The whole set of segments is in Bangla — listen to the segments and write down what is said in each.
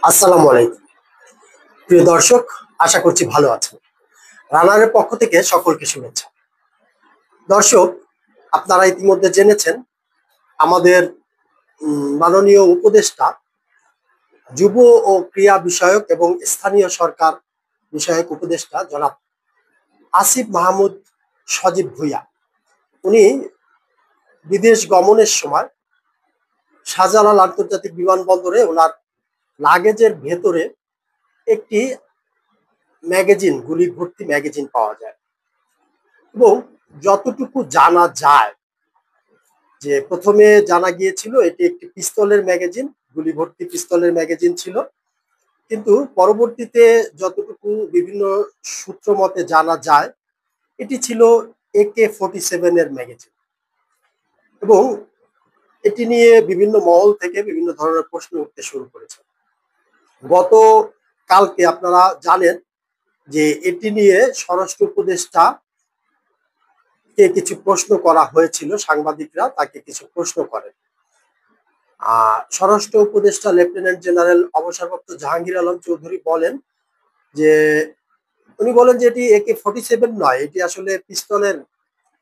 আসসালামু আলাইকুম প্রিয় দর্শক, আশা করছি ভালো আছেন। রানারের পক্ষ থেকে সকলকে শুভেচ্ছা। দর্শক, আপনারা ইতিমধ্যে জেনেছেন আমাদের মাননীয় উপদেষ্টা যুব ও ক্রীড়া বিষয়ক এবং স্থানীয় সরকার বিষয়ক উপদেষ্টা জনাব আসিফ মাহমুদ সজীব ভুঁইয়া, উনি বিদেশ গমনের সময় শাহজালাল আন্তর্জাতিক বিমানবন্দরে ওনার লাগেজের ভেতরে একটি ম্যাগাজিন, গুলি ভর্তি ম্যাগাজিন পাওয়া যায়। এবং যতটুকু জানা যায় যে প্রথমে জানা গিয়েছিল এটি একটি পিস্তলের ম্যাগাজিন, গুলি ভর্তি পিস্তলের ম্যাগাজিন ছিল। কিন্তু পরবর্তীতে যতটুকু বিভিন্ন সূত্র মতে জানা যায় এটি ছিল AK-47 এর ম্যাগাজিন। এবং এটি নিয়ে বিভিন্ন মহল থেকে বিভিন্ন ধরনের প্রশ্ন উঠতে শুরু করেছে। গত কালকে আপনারা জানেন যে এটি নিয়ে স্বরাষ্ট্র উপদেষ্টা কে কিছু প্রশ্ন করা হয়েছিল, সাংবাদিকরা তাকে কিছু প্রশ্ন করেন। স্বরাষ্ট্র উপদেষ্টা লেফটেন্যান্ট জেনারেল অবসরপ্রাপ্ত জাহাঙ্গীর আলম চৌধুরী বলেন যে উনি বলেন যে এটি AK-47 নয়, এটি আসলে পিস্তলের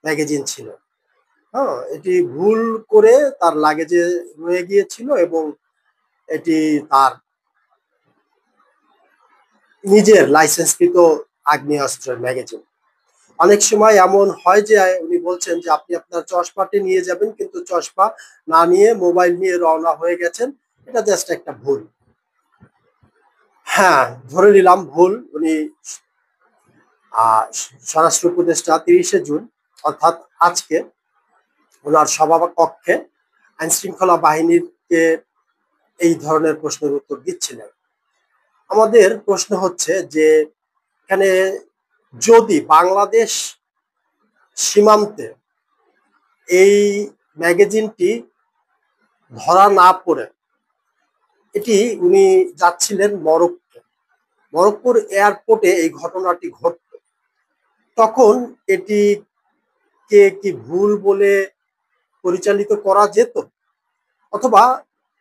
ম্যাগাজিন ছিল। হ্যাঁ, এটি ভুল করে তার লাগেজে রয়ে গিয়েছিল এবং এটি তার নিজের লাইসেন্সকৃত আগ্নেয়াস্ত্রের ম্যাগাজিন। অনেক সময় এমন হয় যে উনি বলছেন যে আপনি আপনার চশমাটি নিয়ে যাবেন, কিন্তু চশমা না নিয়ে মোবাইল নিয়ে রওনা হয়ে গেছেন। এটা জাস্ট একটা ভুল। হ্যাঁ, ধরে নিলাম ভুল। উনি স্বরাষ্ট্র উপদেষ্টা 30শে জুন অর্থাৎ আজকে ওনার সভাকক্ষে আইন শৃঙ্খলা বাহিনীকে এই ধরনের প্রশ্নের উত্তর দিচ্ছিলেন। আমাদের প্রশ্ন হচ্ছে যে এখানে যদি বাংলাদেশ সীমান্তে এই ম্যাগাজিনটি ধরা না পড়ে, এটি উনি যাচ্ছিলেন মরক্কোর এয়ারপোর্টে এই ঘটনাটি ঘটত, তখন এটিকে কি ভুল বলে পরিচালিত করা যেত, অথবা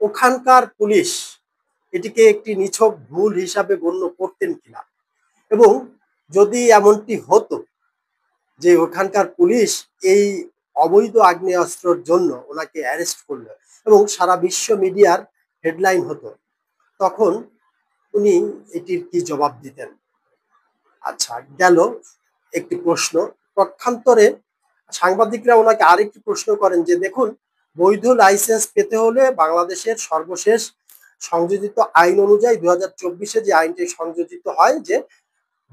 ওখানকার পুলিশ এটিকে একটি নিছক ভুল হিসাবে গণ্য করতেন কিনা? এবং যদি এমনটি হতো যে ওখানকার পুলিশ এই অবৈধ আগ্নেয়াস্ত্রের জন্য ওনাকে অ্যারেস্ট করলো এবং সারা বিশ্ব মিডিয়ার হেডলাইন হতো, তখন উনি এটির কি জবাব দিতেন? আচ্ছা, গেল একটি প্রশ্ন। পক্ষান্তরে সাংবাদিকরা ওনাকে আরেকটি প্রশ্ন করেন যে দেখুন, বৈধ লাইসেন্স পেতে হলে বাংলাদেশের সর্বশেষ সংযোজিত আইন অনুযায়ী 2024-এ যে আইনটি সংযোজিত হয় যে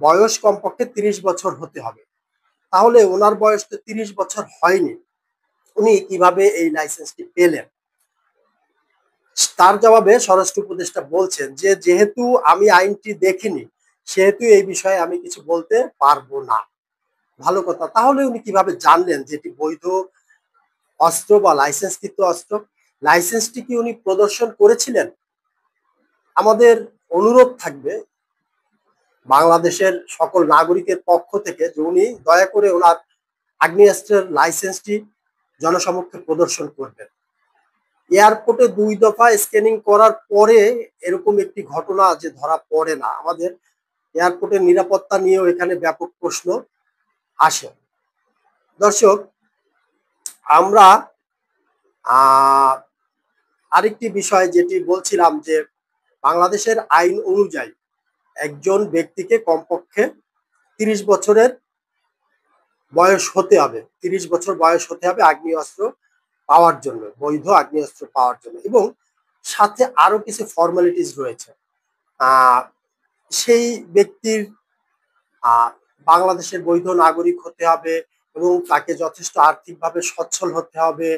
বয়স কমপক্ষে 30 বছর হতে হবে, তাহলে ওনার বয়স তো 30 বছর হয়নি, উনি কিভাবে এই লাইসেন্সটি পেলেন? তার জবাবে স্বরাষ্ট্র উপদেষ্টা বলছেন যে যেহেতু আমি আইনটি দেখিনি সেহেতু এই বিষয়ে আমি কিছু বলতে পারবো না। ভালো কথা, তাহলে উনি কিভাবে জানলেন যে এটি বৈধ অস্ত্র বা লাইসেন্সকৃত অস্ত্র? লাইসেন্সটি কি উনি প্রদর্শন করেছিলেন? আমাদের অনুরোধ থাকবে বাংলাদেশের সকল নাগরিকের পক্ষ থেকে যে উনি দয়া করে ওনার আগ্নেয়াস্ত্রের লাইসেন্সটি জনসমক্ষে প্রদর্শন করবেন। এয়ারপোর্টে 2 দফা স্ক্যানিং করার পরে এরকম একটি ঘটনা যে ধরা পড়ে না, আমাদের এয়ারপোর্টের নিরাপত্তা নিয়েও এখানে ব্যাপক প্রশ্ন আসে। দর্শক, আমরা আরেকটি বিষয় যেটি বলছিলাম যে বাংলাদেশের আইন অনুযায়ী একজন ব্যক্তিকে কমপক্ষে 30 বছরের বয়স হতে হবে, 30 বছর বয়স হতে হবে আগ্নেয়াস্ত্র পাওয়ার জন্য, বৈধ আগ্নেয়াস্ত্র পাওয়ার জন্য। এবং সাথে আরো কিছু ফর্মালিটিস রয়েছে। সেই ব্যক্তির বাংলাদেশের বৈধ নাগরিক হতে হবে এবং তাকে যথেষ্ট আর্থিকভাবে সচ্ছল হতে হবে।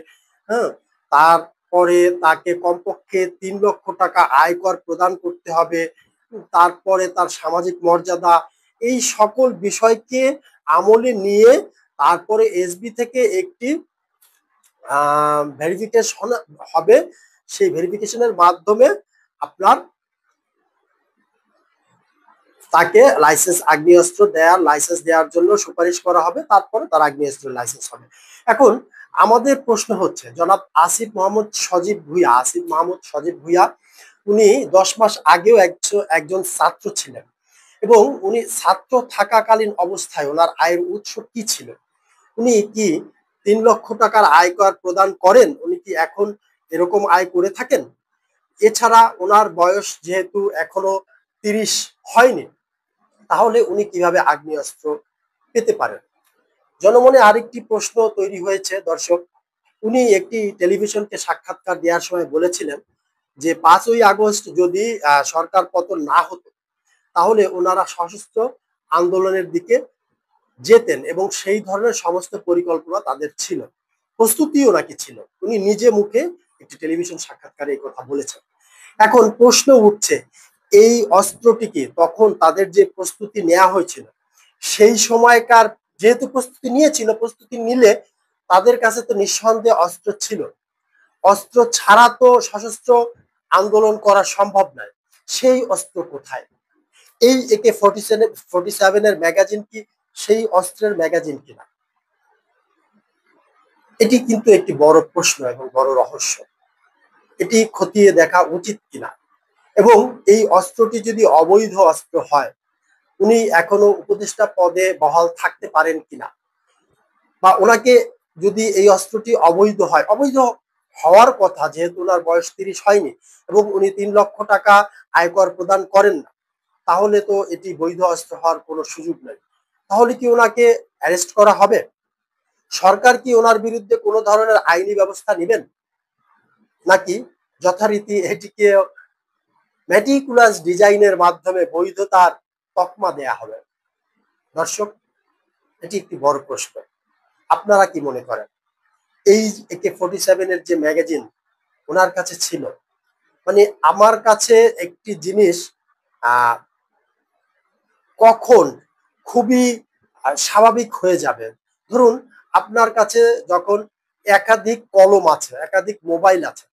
হ্যাঁ, তারপরে তাকে কমপক্ষে 3 লক্ষ টাকা আয়কর প্রদান করতে হবে। তারপরে তার সামাজিক মর্যাদা, এই সকল বিষয়কে আমলে নিয়ে তারপরে এসবি থেকে একটি ভেরিফিকেশন হবে। সেই ভেরিফিকেশনের মাধ্যমে আপনার তাকে লাইসেন্স দেওয়ার জন্য সুপারিশ করা হবে, তারপরে তার আগ্নেয়াস্ত্রের লাইসেন্স হবে। এখন আমাদের প্রশ্ন হচ্ছে জনাব আসিফ মাহমুদ সজীব ভুঁইয়া উনি 10 মাস আগেও একজন ছাত্র ছিলেন এবং উনি ছাত্র থাকাকালীন অবস্থায় ওনার আয়ের উৎস কি ছিল? উনি কি 3 লক্ষ টাকার আয়কর প্রদান করেন? উনি কি এখন এরকম আয় করে থাকেন? এছাড়া ওনার বয়স যেহেতু এখনো 30 হয়নি, তাহলে উনি কিভাবে আগ্নেয়াস্ত্র পেতে পারেন? জনমনে আরেকটি প্রশ্ন তৈরি হয়েছে দর্শক। উনি একটি টেলিভিশনকে সাক্ষাৎকার দেওয়ার সময় বলেছিলেন যে 5ই আগস্ট যদি সরকার পতন না হতো, তাহলে ওনারা সশস্ত্র আন্দোলনের দিকে যেতেন এবং সেই ধরনের সমস্ত পরিকল্পনা তাদের ছিল, প্রস্তুতিও নাকি ছিল। উনি নিজে মুখে একটি টেলিভিশন সাক্ষাৎকারে এই কথা বলেছেন। এখন প্রশ্ন উঠছে, এই অস্ত্রটিকে তখন তাদের যে প্রস্তুতি নেওয়া হয়েছিল, সেই সময়কার যেহেতু প্রস্তুতি নিয়েছিল, প্রস্তুতি নিলে তাদের কাছে তো নিঃসন্দেহে অস্ত্র ছিল। অস্ত্র ছাড়া তো সশস্ত্র আন্দোলন করা সম্ভব নয়। সেই অস্ত্র কোথায়? এই AK-47 ম্যাগাজিন কি সেই অস্ত্রের ম্যাগাজিন কিনা? এটি কিন্তু একটি বড় প্রশ্ন এবং বড় রহস্য। এটি খতিয়ে দেখা উচিত কিনা, এবং এই অস্ত্রটি যদি অবৈধ অস্ত্র হয়, উনি এখনো উপদেষ্টা পদে বহাল থাকতে পারেন কিনা, বা ওনাকে যদি এই অস্ত্রটি অবৈধ হয়, অবৈধ হওয়ার কথা যেহেতু ওনার বয়স 30 হয়নি এবং উনি 3 লক্ষ টাকা আয়কর প্রদান করেন না, তাহলে তো এটি বৈধ অস্ত্র হওয়ার কোনো সুযোগ নেই। তাহলে কি ওনাকে অ্যারেস্ট করা হবে? সরকার কি ওনার বিরুদ্ধে কোনো ধরনের আইনি ব্যবস্থা নেবেন, নাকি যথারীতি এটিকে মেটিকুলাস ডিজাইনের মাধ্যমে বৈধতার তকমা দেয়া হবে? দর্শক, এটি একটি বড় প্রশ্ন। আপনারা কি মনে করেন? এই AK-47 যে ম্যাগাজিন ওনার কাছে ছিল, মানে আমার কাছে একটি জিনিস কখন খুবই স্বাভাবিক হয়ে যাবে, ধরুন আপনার কাছে যখন একাধিক কলম আছে, একাধিক মোবাইল আছে,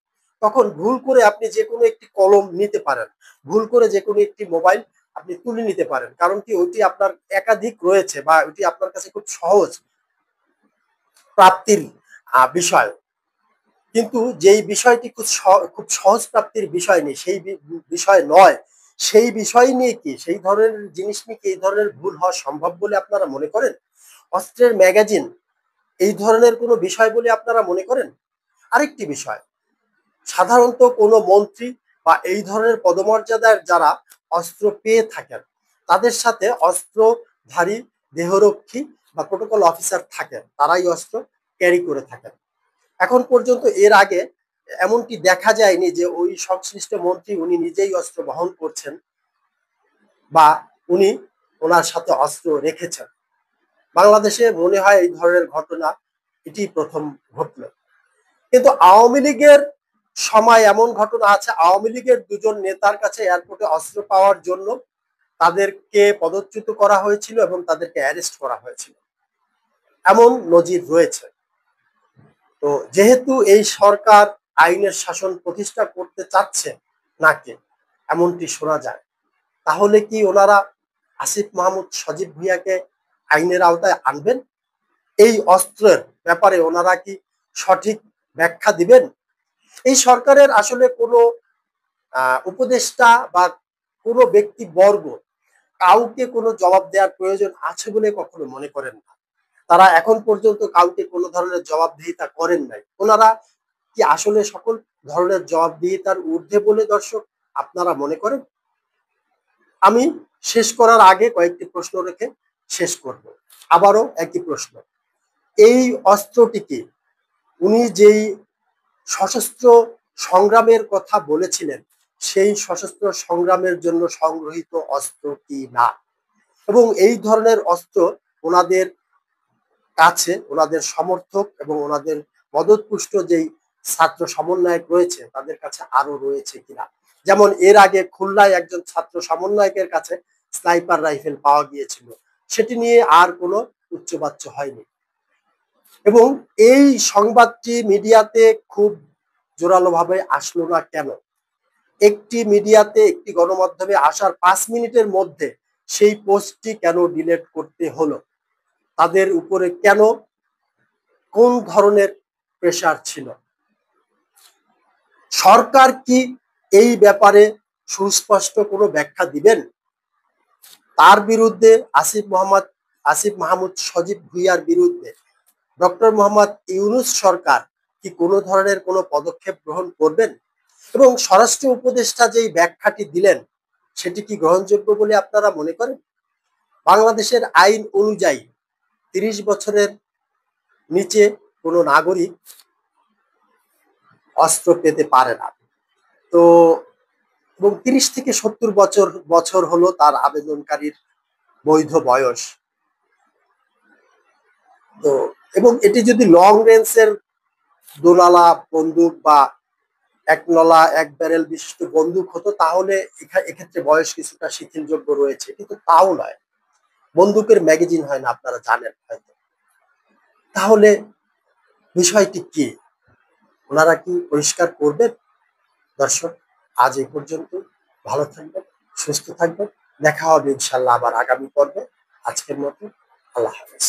তখন ভুল করে আপনি যে কোনো একটি কলম নিতে পারেন, ভুল করে যে কোনো একটি মোবাইল আপনি তুলে নিতে পারেন, কারণ কি ওইটি আপনার একাধিক রয়েছে বা ওইটি আপনার কাছে খুব সহজ প্রাপ্তির বিষয়। কিন্তু যেই বিষয়টি খুব সহজ প্রাপ্তির বিষয় নেই, সেই বিষয় নয়, সেই বিষয় নিয়ে কি, সেই ধরনের জিনিস নিয়ে কি এই ধরনের ভুল হওয়া সম্ভব বলে আপনারা মনে করেন? অস্ত্রের ম্যাগাজিন এই ধরনের কোনো বিষয় বলে আপনারা মনে করেন? আরেকটি বিষয়, সাধারণত কোনো মন্ত্রী বা এই ধরনের পদমর্যাদার যারা অস্ত্র পেয়ে থাকেন, তাদের সাথে অস্ত্রধারী দেহরক্ষী বা প্রোটোকল অফিসার থাকেন, তারাই অস্ত্র ক্যারি করে থাকেন। এখন পর্যন্ত এর আগে এমনটি দেখা যায়নি যে ওই সংশ্লিষ্ট মন্ত্রী উনি নিজেই অস্ত্র বহন করছেন বা উনি ওনার সাথে অস্ত্র রেখেছেন। বাংলাদেশে মনে হয় এই ধরনের ঘটনা এটি প্রথম ঘটল। কিন্তু আওয়ামী লীগের সময় এমন ঘটনা আছে, আওয়ামী লীগের দুজন নেতার কাছে এয়ারপোর্টে অস্ত্র পাওয়ার জন্য তাদেরকে পদচ্যুত করা হয়েছিল এবং তাদেরকে অ্যারেস্ট করা হয়েছিল, এমন নজির রয়েছে। তো যেহেতু এই সরকার আইনের শাসন প্রতিষ্ঠা করতে চাচ্ছে নাকি এমনটি শোনা যায়, তাহলে কি ওনারা আসিফ মাহমুদ সজীব ভুঁইয়াকে আইনের আওতায় আনবেন? এই অস্ত্রের ব্যাপারে ওনারা কি সঠিক ব্যাখ্যা দিবেন? এই সরকারের আসলে কোনো উপদেষ্টা বা কোনো ব্যক্তিবর্গ কাউকে কোনো জবাব দেওয়ার প্রয়োজন আছে বলে কখনো মনে করেন না। তারা এখন পর্যন্ত কাউকে কোনো ধরনের জবাবদিহিতা করেন নাই। ওনারা কি আসলে সকল ধরনের জবাবদিহিতার ঊর্ধ্বে বলে দর্শক আপনারা মনে করেন? আমি শেষ করার আগে কয়েকটি প্রশ্ন রেখে শেষ করব। আবারও একই প্রশ্ন, এই অস্ত্রটিকে উনি যেই সশস্ত্র সংগ্রামের কথা বলেছিলেন, সেই সশস্ত্র সংগ্রামের জন্য সংগৃহীত অস্ত্র কি না, এবং এই ধরনের অস্ত্র ওনাদের কাছে, ওনাদের সমর্থক এবং ওনাদের মদতপুষ্ট যেই ছাত্র সমন্বয়ক রয়েছে তাদের কাছে আরো রয়েছে কিনা। যেমন এর আগে খুলনায় একজন ছাত্র সমন্বয়কের কাছে স্নাইপার রাইফেল পাওয়া গিয়েছিল, সেটি নিয়ে আর কোনো উচ্চবাচ্য হয়নি। এবং এই সংবাদটি মিডিয়াতে খুব জোরালোভাবে আসলো না কেন? একটি মিডিয়াতে, একটি গণমাধ্যমে আসার 5 মিনিটের মধ্যে সেই পোস্টটি কেন ডিলিট করতে হলো? তাদের উপরে কেন, কোন ধরনের প্রেসার ছিল? সরকার কি এই ব্যাপারে সুস্পষ্ট কোনো ব্যাখ্যা দিবেন? তার বিরুদ্ধে আসিফ মাহমুদ সজীব ভুইয়ার বিরুদ্ধে ডক্টর মোহাম্মদ ইউনূস সরকার কি কোনো ধরনের কোনো পদক্ষেপ গ্রহণ করবেন? এবং স্বরাষ্ট্র উপদেষ্টা যেই ব্যাখ্যাটি দিলেন সেটি কি গ্রহণযোগ্য বলে আপনারা মনে করেন? বাংলাদেশের আইন অনুযায়ী ৩০ বছরের নিচে কোনো নাগরিক অস্ত্র পেতে পারে না। তো এবং ৩০ থেকে ৭০ বছর হলো তার আবেদনকারীর বৈধ বয়স। তো এবং এটি যদি লং রেঞ্জের দোনালা বন্দুক বা এক নলা এক ব্যারেল বিশিষ্ট বন্দুক হতো তাহলে এক্ষেত্রে বয়স কিছুটা শিথিলযোগ্য রয়েছে, কিন্তু তাও নয়। বন্দুকের ম্যাগাজিন হয় না, আপনারা জানেন হয়তো। তাহলে বিষয়টি কি ওনারা কি পরিষ্কার করবেন? দর্শক, আজ এই পর্যন্ত। ভালো থাকবেন, সুস্থ থাকবেন, দেখা হবে ইনশাল্লাহ আবার আগামী পর্বে। আজকের মতো আল্লাহ হাফেজ।